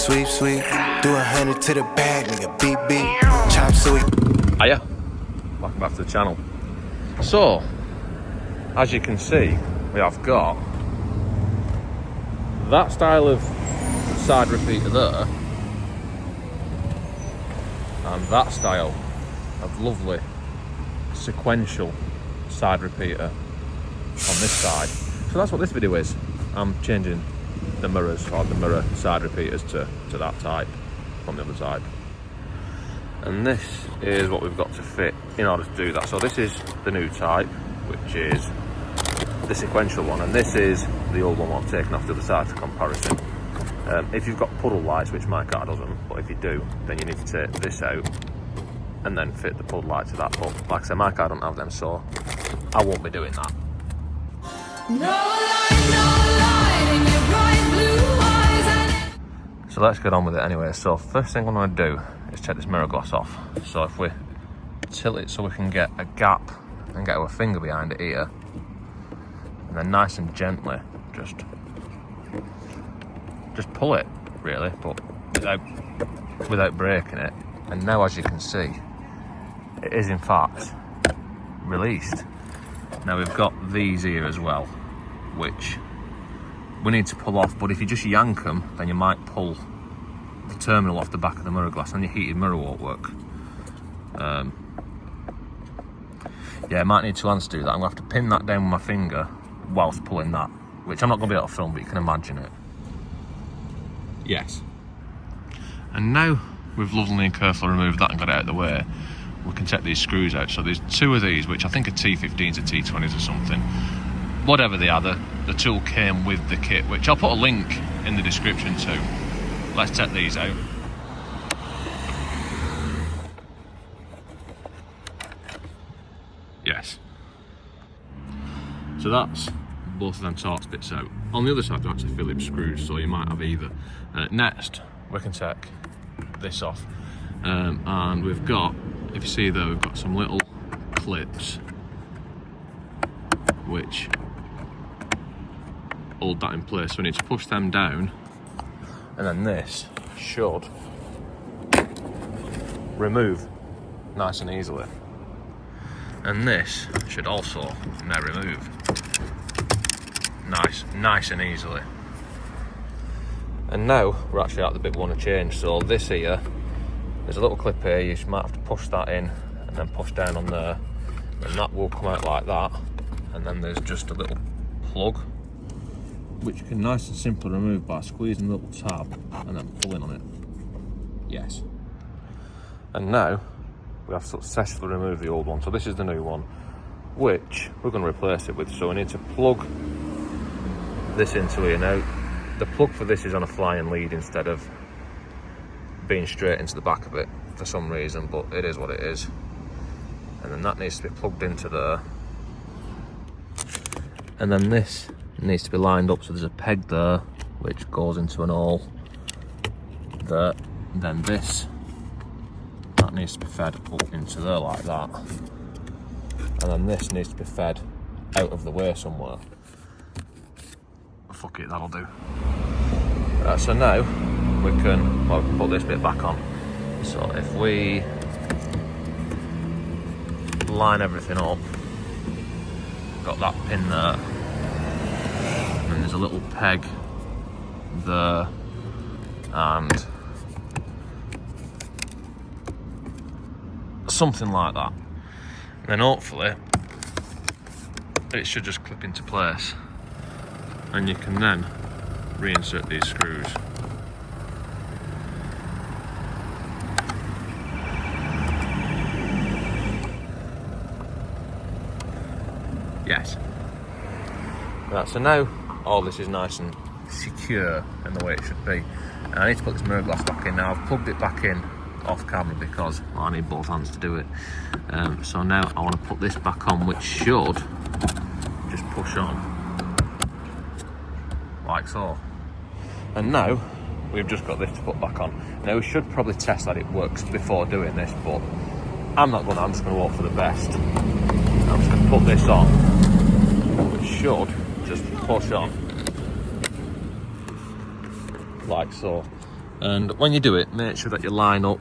sweep, sweep. Do 100 to the bag, nigga, beep, beep. Chop suey. Hiya, welcome back to the channel. So, as you can see, we have got that style of side repeater there, and that style of lovely sequential side repeater on this side. So that's what this video is. I'm changing the mirrors, or the mirror side repeaters to that type from the other side. And this is what we've got to fit in order to do that. So this is the new type, which is the sequential one, and this is the old one I've taken off the other side for comparison. If you've got puddle lights, which my car doesn't, but if you do, then you need to take this out and then fit the puddle light to that. But like I said, my car don't have them, so I won't be doing that. So let's get on with it anyway. So first thing I'm going to do is take this mirror glass off. So if we tilt it so we can get a gap and get our finger behind it here, and then nice and gently just pull it really, but without breaking it. And now, as you can see, it is in fact released. Now we've got these here as well, which we need to pull off, but if you just yank them, then you might pull the terminal off the back of the mirror glass and your heated mirror won't work. Yeah, I might need two hands to do that. I'm going to have to pin that down with my finger whilst pulling that, which I'm not going to be able to film, but you can imagine it. Yes. And now we've lovingly and carefully removed that and got it out of the way, we can take these screws out. So there's two of these, which I think are T15s or T20s or something. Whatever they are, the tool came with the kit, which I'll put a link in the description to. Let's take these out. Yes. So that's both of them Torx bits out. On the other side, they're actually Phillips screws, so you might have either. Next, we can take this off. And we've got, if you see there, we've got some little clips which hold that in place. So we need to push them down, and then this should remove nice and easily. And this should also now remove nice and easily. And now we're actually at the bit we want to change. So this here, there's a little clip here, you might have to push that in and then push down on there, and that will come out like that. And then there's just a little plug which you can nice and simply remove by squeezing the little tab and then pulling on it. Yes. And now we have successfully removed the old one. So this is the new one, which we're going to replace it with. So we need to plug this into here. Now the plug for this is on a flying lead instead of being straight into the back of it for some reason, but it is what it is. And then that needs to be plugged into there, and then this needs to be lined up, so there's a peg there which goes into an hole there. Then this, that needs to be fed up into there like that, and then this needs to be fed out of the way somewhere. Fuck it, that'll do. Right, so now we can put this bit back on. So if we line everything up, got that pin there, and there's a little peg there, and something like that. And then hopefully it should just clip into place, and you can then reinsert these screws. Yes. Right, so now all this is nice and secure in the way it should be. And I need to put this mirror glass back in now. I've plugged it back in off camera because I need both hands to do it. So now I want to put this back on, which should just push on like so. And now we've just got this to put back on. Now we should probably test that it works before doing this, but I'm not going to. I'm just going to hope for the best. I'm just going to put this on, which should just push on like so. And when you do it, make sure that you line up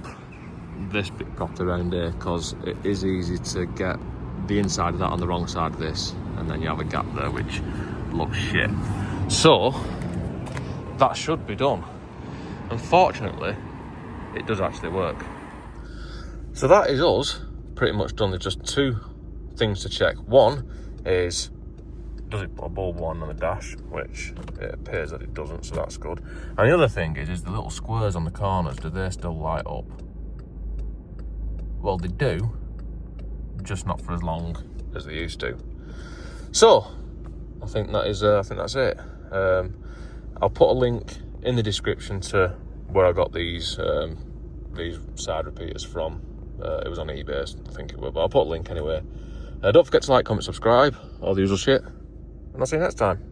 this bit properly around here, because it is easy to get the inside of that on the wrong side of this, and then you have a gap there which looks shit. So that should be done. Unfortunately, it does actually work. So that is us pretty much done. There's just two things to check. One is, does it put a bulb on the dash, which it appears that it doesn't, so that's good. And the other thing is the little squares on the corners, do they still light up? Well, they do, just not for as long as they used to. So I think that is I think that's it. I'll put a link in the description to where I got these side repeaters from. It was on eBay, I think it was, but I'll put a link anyway. Don't forget to like, comment, subscribe, all the usual shit, and I'll see you next time.